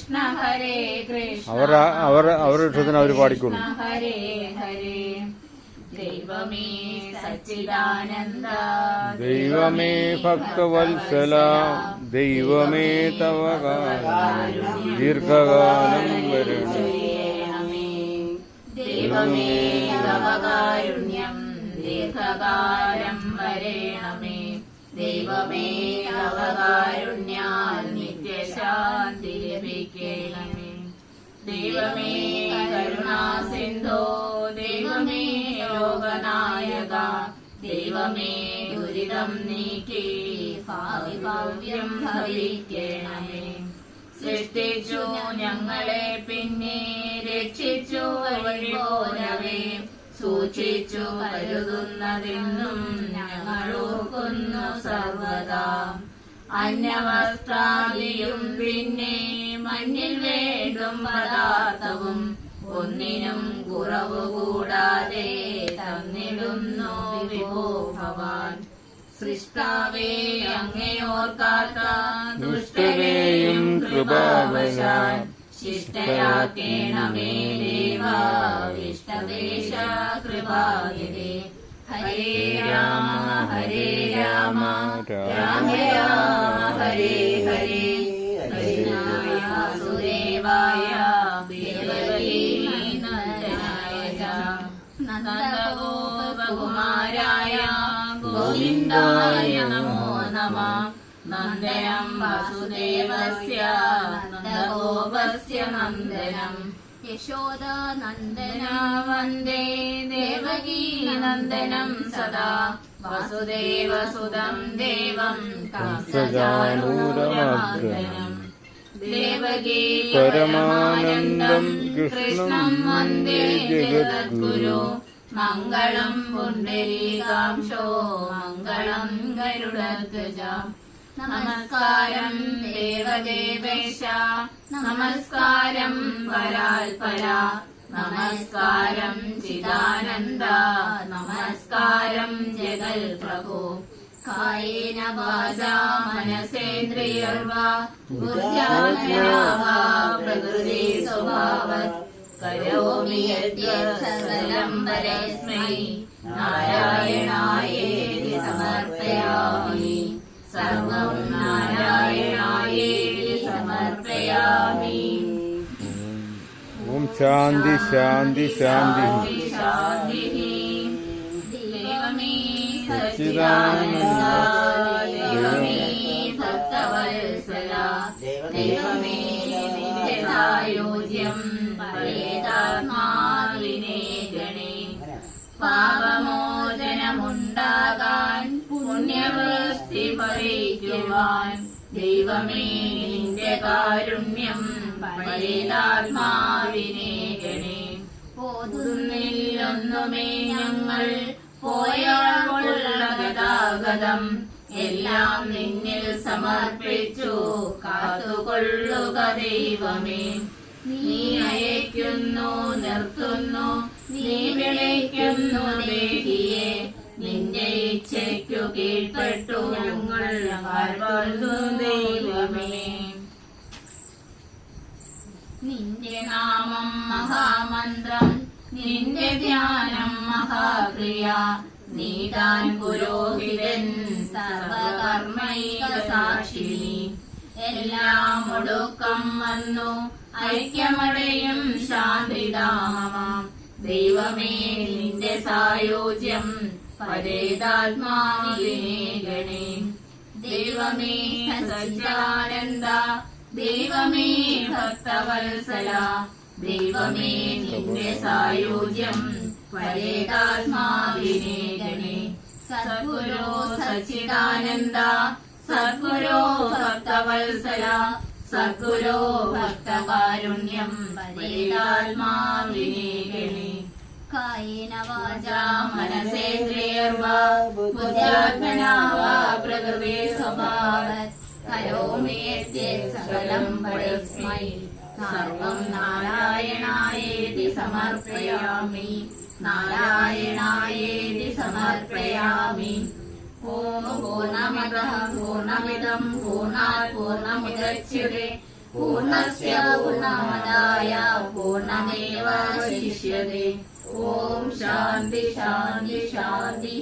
കൃഷ്ണ ഹരേ കൃഷ്ണ അവരുടെ ഇഷ്ടത്തിന് അവർ പാടിക്കൊള്ളു. ഹരേ ഹരേ ദൈവമേ സച്ചിദാനന്ദ ദൈവമേ ഭക്തവത്സല ദൈവമേ തവ ദീർഘകാലം വരണമേ. ദൈവമേ തവ കാരുണ്യം ദീർഘകാലം വരേണമേ. ദൈവമേ തവ കാരുണ്യാൽ നിത്യശാന്തി ലഭിക്കണമേ. ദൈവമേ കരുണാസിന്ധോ ദൈവമേ ലോകനായക ദൈവമേ ദുരിതം നീക്കി ഭാവി ഭവ്യം ഭവിക്കണമേ. സൃഷ്ടിച്ചു ഞങ്ങളെ പിന്നെ രക്ഷിച്ചു വഴിപോലവേ സൂക്ഷിച്ചു കരുതുന്നതെന്നും ഞങ്ങളോർക്കുന്നു സർവദാ. അന്നവസ്ത്രാദിയും പിന്നെ മഞ്ഞിൽ വേണ്ടും പദാർത്ഥവും ഒന്നിനും കുറവ് കൂടാതെ തന്നിടുന്നു വിഭോ ഭവാൻ. സൃഷ്ടാവേ അങ്ങയോർക്കാത്ത ദുഷ്ടരെയും കൃപാവശാൽ ശിഷ്ടയാക്കേണമേ ദേവാ ഇഷ്ടദേശ കൃപായതേ. ഹരേ രാമ ഹരേ രാമ രാമ രാമ ഹരേ ഹരേ കൃഷ്ണായ വാസുദേവായ ദേവകീ നന്ദനായ നന്ദഗോപകുമാരായ ഗോവിന്ദായ നമോ നമഃ. നന്ദനം വാസുദേവസ്യ നന്ദഗോപസ്യ നന്ദനം യശോദാനന്ദന വന്ദേ ദേവകീ നന്ദനം സദാ. വസുദേവസുതം ദേവം കംസചാണൂരമർദ്ദനം ദേവകീ പരമാനന്ദം കൃഷ്ണം വന്ദേ ജഗദ്ഗുരു. മംഗളം പുണ്ഡരീകാംശോ മംഗളം ഗരുഡധ്വജ. നമസ്കാരം ദേവദേവേശ നമസ്കാരം പരാൽപര നമസ്കാരം ചിദാനന്ദ നമസ്കാരം ജഗൽ പ്രഭോ. കായേന വാചാ മനസേന്ദ്രിയർവാ ബുദ്ധ്യാത്മനാ വാ പ്രകൃതി സ്വഭാവത് കരോമി യദ്യത് സകലം പരസ്മൈ നാരായണായേതി സമർപ്പയാമി. സർവം നാരായണായേതി സമർപ്പയാമി. ഓം ശാന്തി ശാന്തി ശാന്തി. ദൈവമേ സച്ചിദാനന്ദ ദൈവമേ ഭക്തവത്സല ദൈവമേ നിത്യസായോജ്യം പരേതാത്മാവിനെ ഗണേ. പാപമോചനമുണ്ടാകാൻ പുണ്യവൃഷ്ടി ഭവിക്കുവാൻ ദൈവമേ നിന്റെ കാരുണ്യം പരേതാത്മാവിനെ ഗണേ. പോതുന്നില്ലൊന്നുമേ ഞങ്ങൾ പോയാലുള്ള ഗതാഗതം എല്ലാം നിന്നിൽ സമർപ്പിച്ചു കാത്തുകൊള്ളുക ദൈവമേ. നീ അയക്കുന്നു നിർത്തുന്നു നീ വിളിക്കുന്നു ദേഹിയെ. നിന്റെ ഇച്ഛയ്ക്കു കീഴ്പ്പെട്ടു ഞങ്ങൾ ദൈവമേ. നിന്റെ നാമം മഹാമന്ത്രം നിന്റെ ധ്യാനം മഹാപ്രിയ. നീതാൻ പുരോഹിതൻ സർവകർമ്മൈക സാക്ഷിണി. എല്ലാം ഒടുക്കം വന്നു ഐക്യമടയും ശാന്തിധാമം. ദൈവമേ നിന്റെ സായോജ്യം പരേതാത്മാവിനെ ഗണേ. ദൈവമേ സച്ചിദാനന്ദ ദൈവമേ ഭക്തവത്സല ദൈവമേ നിന്റെ സായോജ്യം പരേതാത്മാവിനെ ഗണേ. സദ്ഗുരോ സച്ചിദാനന്ദ സദ്ഗുരോ ഭക്തവത്സല സദ്ഗുരോ ഭക്തകാരുണ്യം പരേതാത്മാവിനെ ഗണേ. കായേന വാചാ മനസേന്ദ്രിയർവാ ബുദ്ധ്യാത്മനാ വാ പ്രകൃതി സ്വഭാവത് കരോമി യദ്യത് സകലം പരസ്മൈ സർവം നാരായണായേതി സമർപ്പയാമി. നാരായണായേതി സമർപ്പയാമി. ഓം പൂർണ്ണമദഃ പൂർണ്ണമിദം പൂർണ്ണാത് പൂർണ്ണമുദച്യതേ പൂർണ്ണസ്യ പൂർണ്ണമദായ പൂർണ്ണമേവാവശിഷ്യതേ. ഓം ശാന്തി ശാന്തി ശാന്തി.